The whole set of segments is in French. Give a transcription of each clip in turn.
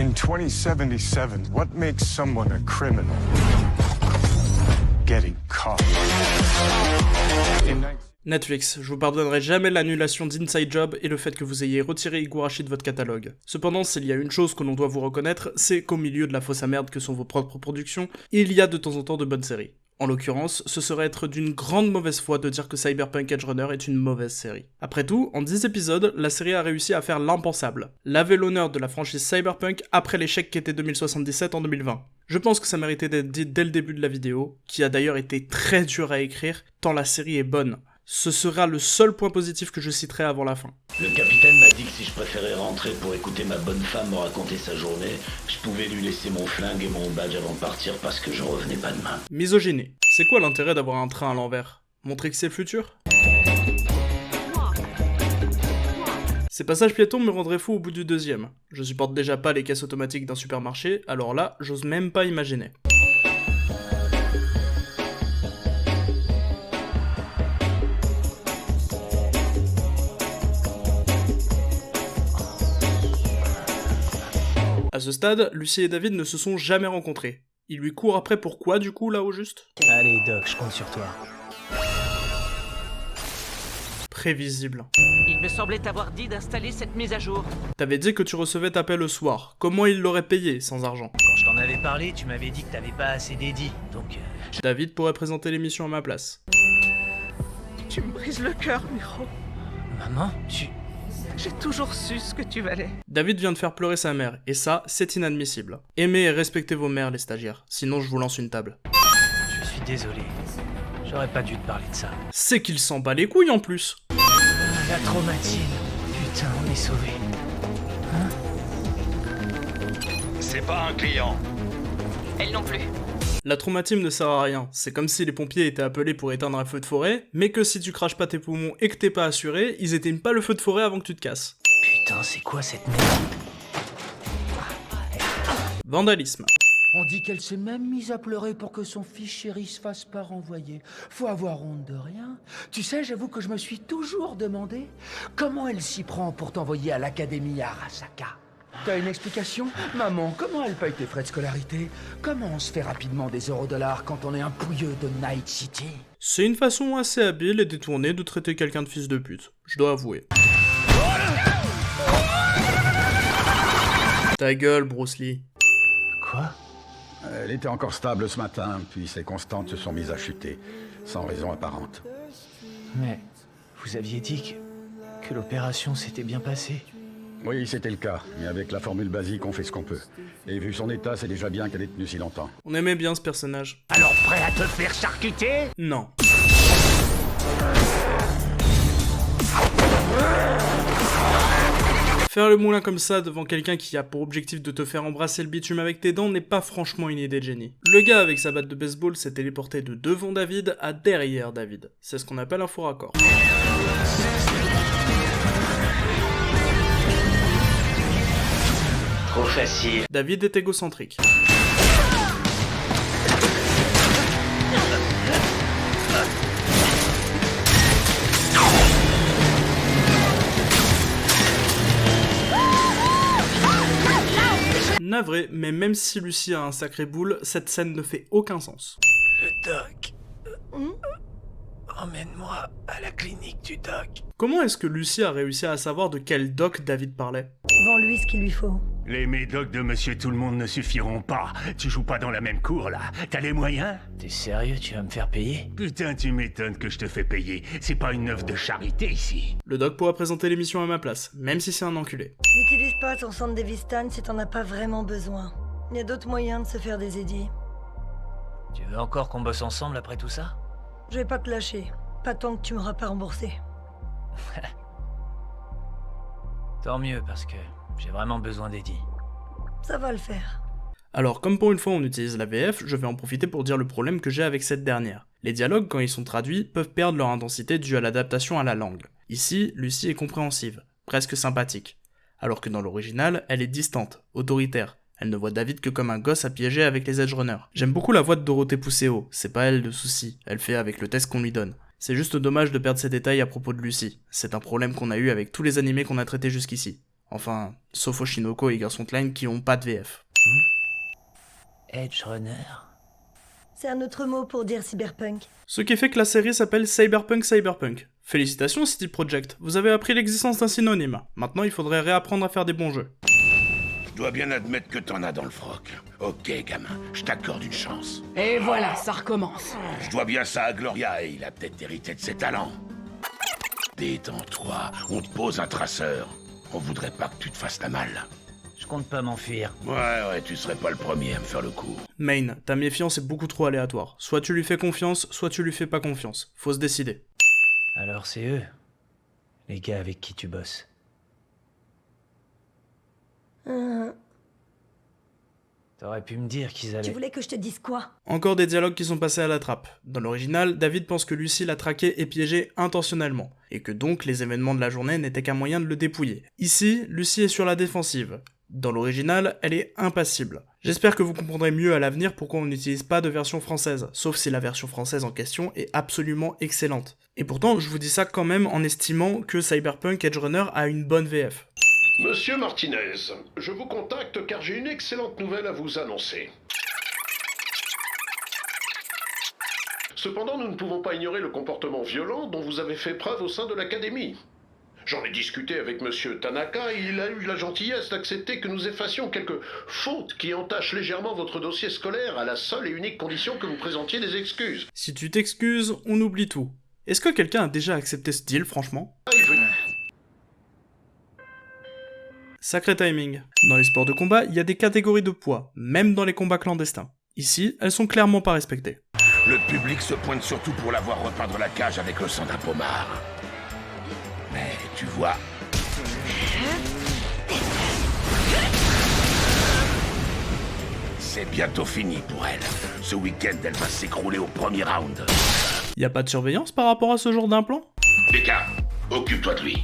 In 2077, what makes someone a criminal? Getting caught. Netflix, je vous pardonnerai jamais l'annulation d'Inside Job et le fait que vous ayez retiré Higurashi de votre catalogue. Cependant, s'il y a une chose que l'on doit vous reconnaître, c'est qu'au milieu de la fosse à merde que sont vos propres productions, il y a de temps en temps de bonnes séries. En l'occurrence, ce serait être d'une grande mauvaise foi de dire que Cyberpunk Edgerunner est une mauvaise série. Après tout, en 10 épisodes, la série a réussi à faire l'impensable. Laver l'honneur de la franchise Cyberpunk après l'échec qu'était 2077 en 2020. Je pense que ça méritait d'être dit dès le début de la vidéo, qui a d'ailleurs été très dur à écrire, tant la série est bonne. Ce sera le seul point positif que je citerai avant la fin. Le capitaine m'a dit que si je préférais rentrer pour écouter ma bonne femme me raconter sa journée, je pouvais lui laisser mon flingue et mon badge avant de partir parce que je revenais pas demain. Misogynie. C'est quoi l'intérêt d'avoir un train à l'envers? Montrer que c'est le futur? Ces passages piétons me rendraient fou au bout du deuxième. Je supporte déjà pas les caisses automatiques d'un supermarché, alors là, j'ose même pas imaginer. À ce stade, Lucie et David ne se sont jamais rencontrés. Il lui court après pourquoi du coup là au juste? Allez Doc, je compte sur toi. Prévisible. Il me semblait t'avoir dit d'installer cette mise à jour. T'avais dit que tu recevais ta paie le soir. Comment il l'aurait payé sans argent? Quand je t'en avais parlé, tu m'avais dit que t'avais pas assez d'édits, donc... David pourrait présenter l'émission à ma place. Tu me brises le cœur, Miro. Maman, J'ai toujours su ce que tu valais. David vient de faire pleurer sa mère, et ça, c'est inadmissible. Aimez et respectez vos mères, les stagiaires, sinon je vous lance une table. Je suis désolé. J'aurais pas dû te parler de ça. C'est qu'il s'en bat les couilles en plus. La traumatine. Putain, on est sauvés. Hein? C'est pas un client. Elle non plus. La traumatisme ne sert à rien, c'est comme si les pompiers étaient appelés pour éteindre un feu de forêt, mais que si tu craches pas tes poumons et que t'es pas assuré, ils éteignent pas le feu de forêt avant que tu te casses. Putain, c'est quoi cette merde? Vandalisme. On dit qu'elle s'est même mise à pleurer pour que son fils chéri se fasse pas renvoyer. Faut avoir honte de rien. Tu sais, j'avoue que je me suis toujours demandé comment elle s'y prend pour t'envoyer à l'académie à Arasaka. T'as une explication? Maman, comment elle paye tes frais de scolarité? Comment on se fait rapidement des $, quand on est un pouilleux de Night City? C'est une façon assez habile et détournée de traiter quelqu'un de fils de pute, je dois avouer. Ta gueule, Bruce Lee. Quoi? Elle était encore stable ce matin, puis ses constantes se sont mises à chuter, sans raison apparente. Mais vous aviez dit que l'opération s'était bien passée. Oui, c'était le cas, mais avec la formule basique, on fait ce qu'on peut. Et vu son état, c'est déjà bien qu'elle ait tenu si longtemps. On aimait bien ce personnage. Alors prêt à te faire charcuter? Non. Faire le moulin comme ça devant quelqu'un qui a pour objectif de te faire embrasser le bitume avec tes dents n'est pas franchement une idée de génie. Le gars avec sa batte de baseball s'est téléporté de devant David à derrière David. C'est ce qu'on appelle un faux raccord. Trop facile. David est égocentrique. Navré, mais même si Lucie a un sacré boule, cette scène ne fait aucun sens. Le doc. Emmène-moi à la clinique du doc. Comment est-ce que Lucie a réussi à savoir de quel doc David parlait? Vends-lui ce qu'il lui faut. Les médocs de Monsieur Tout-le-Monde ne suffiront pas. Tu joues pas dans la même cour, là. T'as les moyens? T'es sérieux, tu vas me faire payer? Putain, tu m'étonnes que je te fais payer. C'est pas une œuvre de charité, ici. Le doc pourra présenter l'émission à ma place, même si c'est un enculé. N'utilise pas ton centre Devistan si t'en as pas vraiment besoin. Il y a d'autres moyens de se faire des édits. Tu veux encore qu'on bosse ensemble après tout ça? Je vais pas te lâcher. Pas tant que tu m'auras pas remboursé. Tant mieux, parce que j'ai vraiment besoin d'Eddie. Ça va le faire. Alors, comme pour une fois on utilise la VF, je vais en profiter pour dire le problème que j'ai avec cette dernière. Les dialogues, quand ils sont traduits, peuvent perdre leur intensité due à l'adaptation à la langue. Ici, Lucie est compréhensive, presque sympathique. Alors que dans l'original, elle est distante, autoritaire. Elle ne voit David que comme un gosse à piéger avec les Edgerunners. J'aime beaucoup la voix de Dorothée Pousseau, c'est pas elle le souci, elle fait avec le test qu'on lui donne. C'est juste dommage de perdre ces détails à propos de Lucie, c'est un problème qu'on a eu avec tous les animés qu'on a traités jusqu'ici. Enfin, sauf Oshinoko et Garçon Klein qui ont pas de VF. Edge Runner. C'est un autre mot pour dire cyberpunk. Ce qui fait que la série s'appelle Cyberpunk. Félicitations CD Projekt, vous avez appris l'existence d'un synonyme. Maintenant il faudrait réapprendre à faire des bons jeux. Je dois bien admettre que t'en as dans le froc. Ok, gamin, je t'accorde une chance. Et voilà, ça recommence. Je dois bien ça à Gloria et il a peut-être hérité de ses talents. Détends-toi, on te pose un traceur. On voudrait pas que tu te fasses la malle. Je compte pas m'enfuir. Ouais, tu serais pas le premier à me faire le coup. Main, ta méfiance est beaucoup trop aléatoire. Soit tu lui fais confiance, soit tu lui fais pas confiance. Faut se décider. Alors c'est eux, les gars avec qui tu bosses. T'aurais pu me dire qu'ils allaient... Tu voulais que je te dise quoi? Encore des dialogues qui sont passés à la trappe. Dans l'original, David pense que Lucy l'a traqué et piégé intentionnellement, et que donc les événements de la journée n'étaient qu'un moyen de le dépouiller. Ici, Lucy est sur la défensive. Dans l'original, elle est impassible. J'espère que vous comprendrez mieux à l'avenir pourquoi on n'utilise pas de version française, sauf si la version française en question est absolument excellente. Et pourtant, je vous dis ça quand même en estimant que Cyberpunk Edge Runner a une bonne VF. Monsieur Martinez, je vous contacte car j'ai une excellente nouvelle à vous annoncer. Cependant, nous ne pouvons pas ignorer le comportement violent dont vous avez fait preuve au sein de l'Académie. J'en ai discuté avec Monsieur Tanaka et il a eu la gentillesse d'accepter que nous effacions quelques fautes qui entachent légèrement votre dossier scolaire à la seule et unique condition que vous présentiez des excuses. Si tu t'excuses, on oublie tout. Est-ce que quelqu'un a déjà accepté ce deal, franchement ? Sacré timing. Dans les sports de combat, il y a des catégories de poids, même dans les combats clandestins. Ici, elles sont clairement pas respectées. Le public se pointe surtout pour la voir repeindre la cage avec le sang d'un pommard. Mais tu vois... C'est bientôt fini pour elle. Ce week-end, elle va s'écrouler au premier round. Y a pas de surveillance par rapport à ce genre d'implant ? Becca, occupe-toi de lui.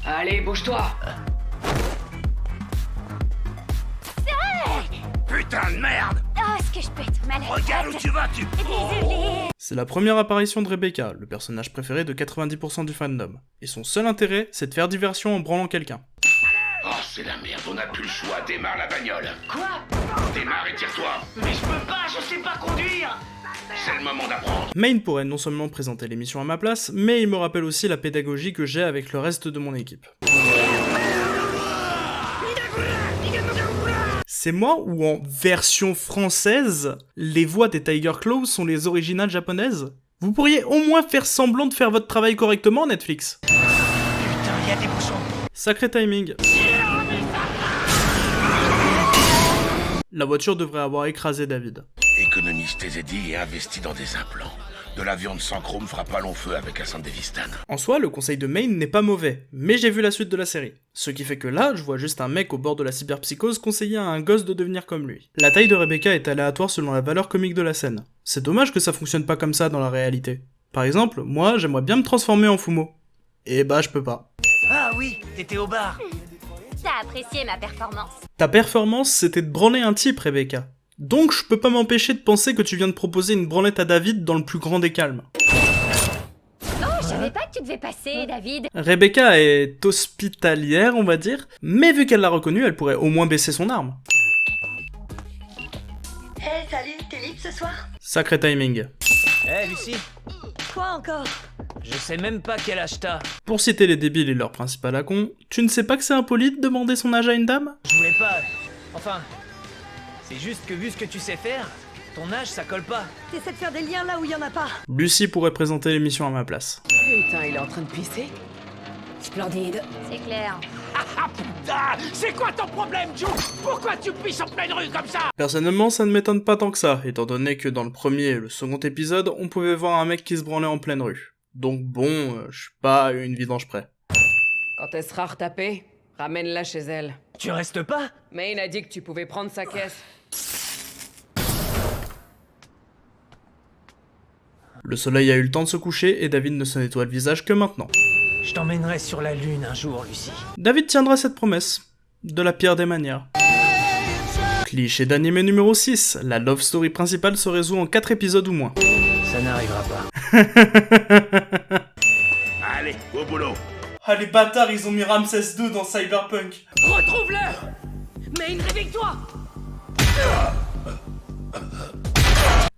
Allez, bouge-toi. Putain de merde! Oh, est-ce que je peux être malade? Regarde où tu vas, tu... Désolée. C'est la première apparition de Rebecca, le personnage préféré de 90% du fandom. Et son seul intérêt, c'est de faire diversion en branlant quelqu'un. Oh, c'est la merde, on n'a plus le choix. Démarre la bagnole. Quoi? Démarre et tire-toi. Mais je peux pas, je sais pas conduire. C'est le moment d'apprendre. Main pourrait non seulement présenter l'émission à ma place, mais il me rappelle aussi la pédagogie que j'ai avec le reste de mon équipe. C'est moi ou en version française, les voix des Tiger Claws sont les originales japonaises? Vous pourriez au moins faire semblant de faire votre travail correctement, Netflix. Putain, y a des bouchons. Sacré timing. La voiture devrait avoir écrasé David. Économise tes édits et investis dans des implants. De la viande sans chrome fera pas long feu avec un Sandevistan. En soi, le conseil de Main n'est pas mauvais, mais j'ai vu la suite de la série. Ce qui fait que là, je vois juste un mec au bord de la cyberpsychose conseiller à un gosse de devenir comme lui. La taille de Rebecca est aléatoire selon la valeur comique de la scène. C'est dommage que ça fonctionne pas comme ça dans la réalité. Par exemple, moi, j'aimerais bien me transformer en Fumo. Et bah, je peux pas. Ah oui, t'étais au bar. T'as apprécié ma performance. Ta performance, c'était de branler un type, Rebecca. Donc je peux pas m'empêcher de penser que tu viens de proposer une branlette à David dans le plus grand des calmes. Oh, je savais pas que tu devais passer, David. Rebecca est hospitalière, on va dire, mais vu qu'elle l'a reconnu, elle pourrait au moins baisser son arme. Hey, salut, t'es libre ce soir? Sacré timing. Eh, Lucie, Quoi encore? je sais même pas quel âge t'as. Pour citer les débiles et leur principal à con, tu ne sais pas que c'est impoli de demander son âge à une dame? Je voulais pas... Enfin... C'est juste que vu ce que tu sais faire, ton âge ça colle pas. T'essaies de faire des liens là où il y en a pas. Lucie pourrait présenter l'émission à ma place. Putain, il est en train de pisser. Splendide. C'est clair. Ah putain! C'est quoi ton problème, Joe? Pourquoi tu pisses en pleine rue comme ça? Personnellement, ça ne m'étonne pas tant que ça, étant donné que dans le premier et le second épisode, on pouvait voir un mec qui se branlait en pleine rue. Donc bon, je suis pas à une vidange près. Quand elle sera retapée, ramène-la chez elle. Tu restes pas? Main a dit que tu pouvais prendre sa caisse. Le soleil a eu le temps de se coucher et David ne se nettoie le visage que maintenant. Je t'emmènerai sur la lune un jour, Lucie. David tiendra cette promesse. De la pire des manières. Cliché d'anime numéro 6, la love story principale se résout en 4 épisodes ou moins. Ça n'arrivera pas. Allez, au boulot. Ah les bâtards, ils ont mis Ramsès II dans Cyberpunk. Retrouve-le! Maine, réveille-toi!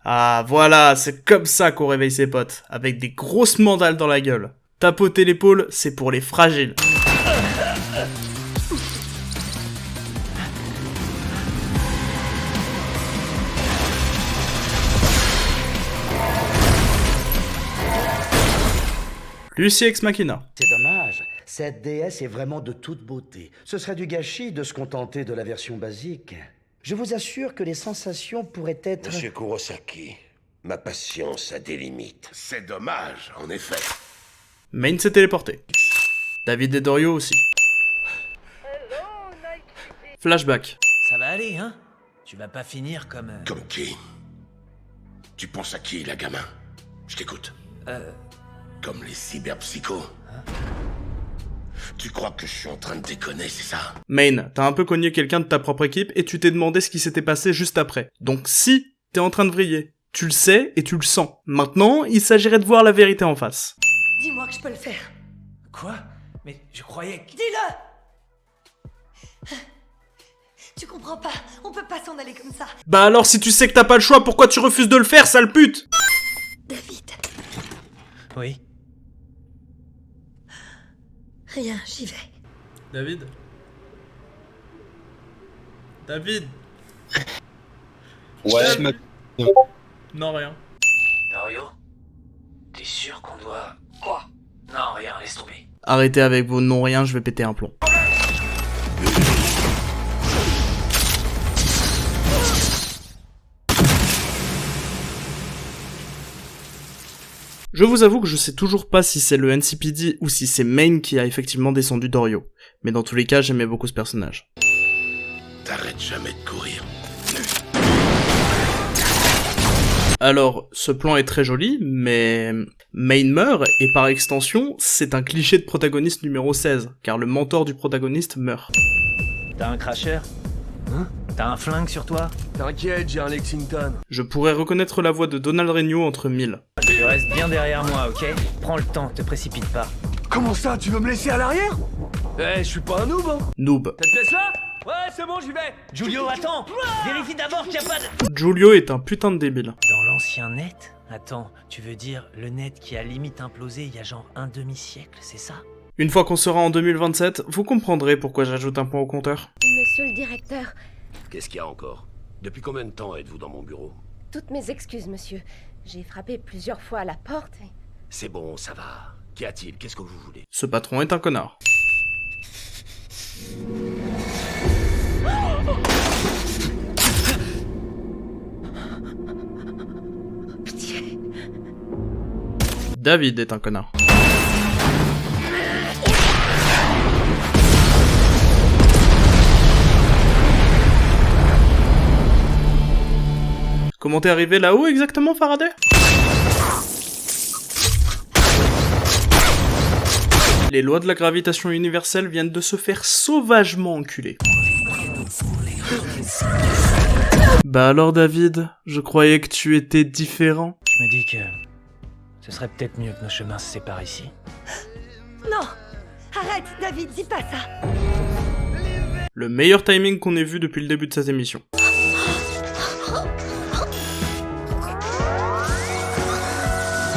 Ah voilà, c'est comme ça qu'on réveille ses potes, avec des grosses mandales dans la gueule. Tapoter l'épaule, c'est pour les fragiles. Lucie Ex Machina. C'est dommage, cette déesse est vraiment de toute beauté. Ce serait du gâchis de se contenter de la version basique. Je vous assure que les sensations pourraient être... Monsieur Kurosaki, ma patience a des limites. C'est dommage, en effet. Maine s'est téléporté. David et Dorio aussi. Flashback. Ça va aller, hein? Tu vas pas finir comme... Comme qui? Tu penses à qui, la gamin? Je t'écoute. Comme les cyberpsychos. Tu crois que je suis en train de déconner, c'est ça? Maine, t'as un peu cogné quelqu'un de ta propre équipe et tu t'es demandé ce qui s'était passé juste après. Donc si t'es en train de vriller, tu le sais et tu le sens. Maintenant, il s'agirait de voir la vérité en face. Dis-moi que je peux le faire. Quoi? Mais je croyais que... Dis-le! Tu comprends pas, on peut pas s'en aller comme ça. Bah alors si tu sais que t'as pas le choix, pourquoi tu refuses de le faire, sale pute? David. Oui? Rien, j'y vais. David? David? Ouais, Non, rien. Dario? T'es sûr qu'on doit... Quoi? Non, rien, laisse tomber. Arrêtez avec vos non-rien, je vais péter un plomb. Je vous avoue que je sais toujours pas si c'est le NCPD ou si c'est Maine qui a effectivement descendu Dorio. Mais dans tous les cas, j'aimais beaucoup ce personnage. T'arrêtes jamais de courir. Alors, ce plan est très joli, mais... Maine meurt, et par extension, c'est un cliché de protagoniste numéro 16, car le mentor du protagoniste meurt. T'as un crasher? Hein? T'as un flingue sur toi? T'inquiète, j'ai un Lexington. Je pourrais reconnaître la voix de Donald Regnault entre mille. Tu restes bien derrière moi, ok? Prends le temps, te précipite pas. Comment ça, tu veux me laisser à l'arrière? Eh, je suis pas un noob, hein. Noob. T'as te laisse là? Ouais, c'est bon, j'y vais. Julio, attends! Vérifie d'abord qu'il y a pas de... Julio est un putain de débile. Dans l'ancien net? Attends, tu veux dire le net qui a limite implosé il y a genre un demi-siècle, c'est ça? Une fois qu'on sera en 2027, vous comprendrez pourquoi j'ajoute un point au compteur. Monsieur le directeur, Qu'est-ce qu'il y a encore? Depuis combien de temps êtes-vous dans mon bureau? toutes mes excuses, monsieur. J'ai frappé plusieurs fois à la porte et... C'est bon, ça va. Qu'y a-t-il? Qu'est-ce que vous voulez? Ce patron est un connard. Pitié. David est un connard. Comment t'es arrivé là-haut exactement, Faraday? Les lois de la gravitation universelle viennent de se faire sauvagement enculer. Bah alors David, je croyais que tu étais différent. Je me dis que... ce serait peut-être mieux que nos chemins se séparent ici. Non! Arrête, David, dis pas ça! Le meilleur timing qu'on ait vu depuis le début de cette émission.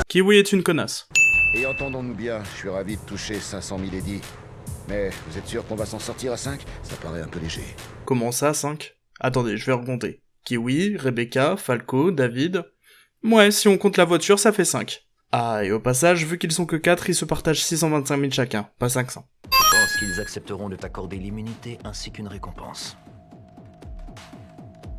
Kiwi est une connasse. Et entendons-nous bien, je suis ravi de toucher 500 000 édits. Mais vous êtes sûr qu'on va s'en sortir à 5? Ça paraît un peu léger. Comment ça, 5? Attendez, je vais recompter. Kiwi, Rebecca, Falco, David... Ouais, si on compte la voiture, ça fait 5. Ah, et au passage, vu qu'ils sont que 4, ils se partagent 625 000 chacun, pas 500. Je pense qu'ils accepteront de t'accorder l'immunité ainsi qu'une récompense.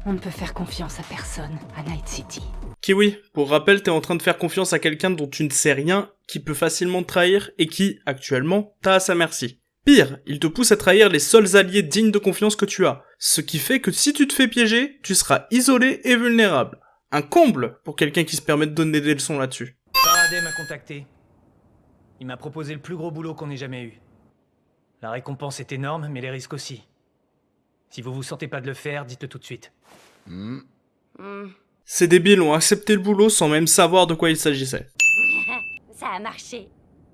On ne peut faire confiance à personne à Night City. Kiwi, pour rappel, t'es en train de faire confiance à quelqu'un dont tu ne sais rien, qui peut facilement te trahir et qui, actuellement, t'a à sa merci. Pire, il te pousse à trahir les seuls alliés dignes de confiance que tu as. Ce qui fait que si tu te fais piéger, tu seras isolé et vulnérable. Un comble pour quelqu'un qui se permet de donner des leçons là-dessus. Faraday m'a contacté. Il m'a proposé le plus gros boulot qu'on ait jamais eu. La récompense est énorme, mais les risques aussi. Si vous vous sentez pas de le faire, dites-le tout de suite. Ces débiles ont accepté le boulot sans même savoir de quoi il s'agissait. Ça a marché.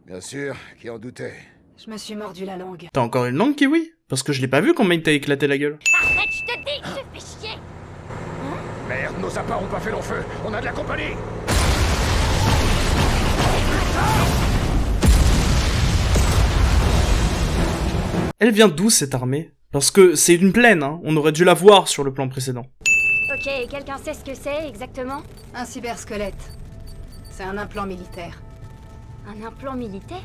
Bien sûr, qui en doutait. Je me suis mordu la langue. T'as encore une langue, Kiwi? Parce que je l'ai pas vu quand Mike t'a éclaté la gueule. Arrête, je te dis, je te fais chier. Merde, nos appâts ont pas fait long feu. On a de la compagnie. Elle vient d'où cette armée? Parce que c'est une plaine, hein. On aurait dû la voir sur le plan précédent. Ok, quelqu'un sait ce que c'est exactement? Un cybersquelette. C'est un implant militaire. Un implant militaire?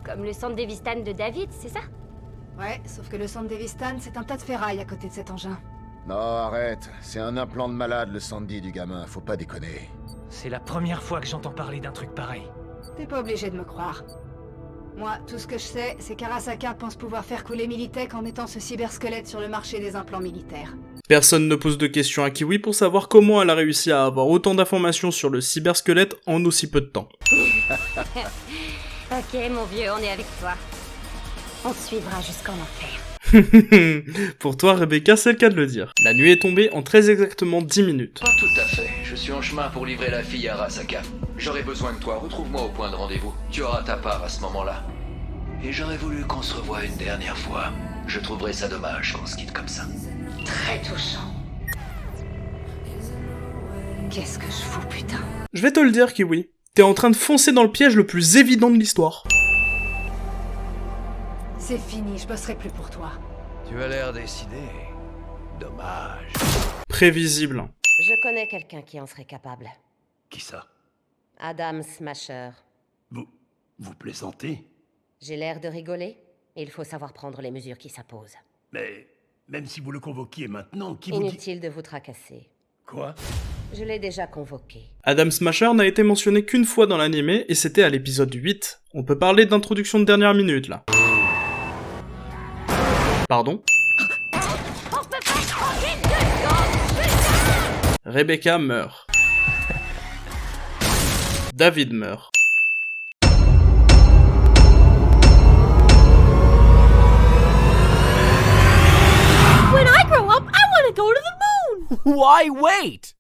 Comme le centre Devistan de David, c'est ça? Ouais, sauf que le centre Devistan, c'est un tas de ferraille à côté de cet engin. Non, arrête. C'est un implant de malade, le Sandy du gamin. Faut pas déconner. C'est la première fois que j'entends parler d'un truc pareil. T'es pas obligé de me croire. Moi, tout ce que je sais, c'est qu'Arasaka pense pouvoir faire couler Militech en mettant ce cybersquelette sur le marché des implants militaires. Personne ne pose de questions à Kiwi pour savoir comment elle a réussi à avoir autant d'informations sur le cybersquelette en aussi peu de temps. Ok, mon vieux, on est avec toi. On te suivra jusqu'en enfer. Pour toi, Rebecca, c'est le cas de le dire. La nuit est tombée en très exactement 10 minutes. Pas tout à fait. Je suis en chemin pour livrer la fille à Arasaka. J'aurai besoin de toi. Retrouve-moi au point de rendez-vous. Tu auras ta part à ce moment-là. Et j'aurais voulu qu'on se revoie une dernière fois. Je trouverais ça dommage qu'on se quitte comme ça. Très touchant. Qu'est-ce que je fous, putain? Je vais te le dire, Kiwi. T'es en train de foncer dans le piège le plus évident de l'histoire. C'est fini, je bosserai plus pour toi. Tu as l'air décidé. Dommage. Prévisible. Je connais quelqu'un qui en serait capable. Qui ça? Adam Smasher. Vous plaisantez? J'ai l'air de rigoler. Il faut savoir prendre les mesures qui s'imposent. Mais même si vous le convoquiez maintenant, qui vous dit... Inutile de vous tracasser. Quoi? Je l'ai déjà convoqué. Adam Smasher n'a été mentionné qu'une fois dans l'animé, et c'était à l'épisode 8. On peut parler d'introduction de dernière minute, là. Pardon? On peut pas se tranquille de Rebecca meurt. David meurt. When I grow up, I want to go to the moon! Why wait?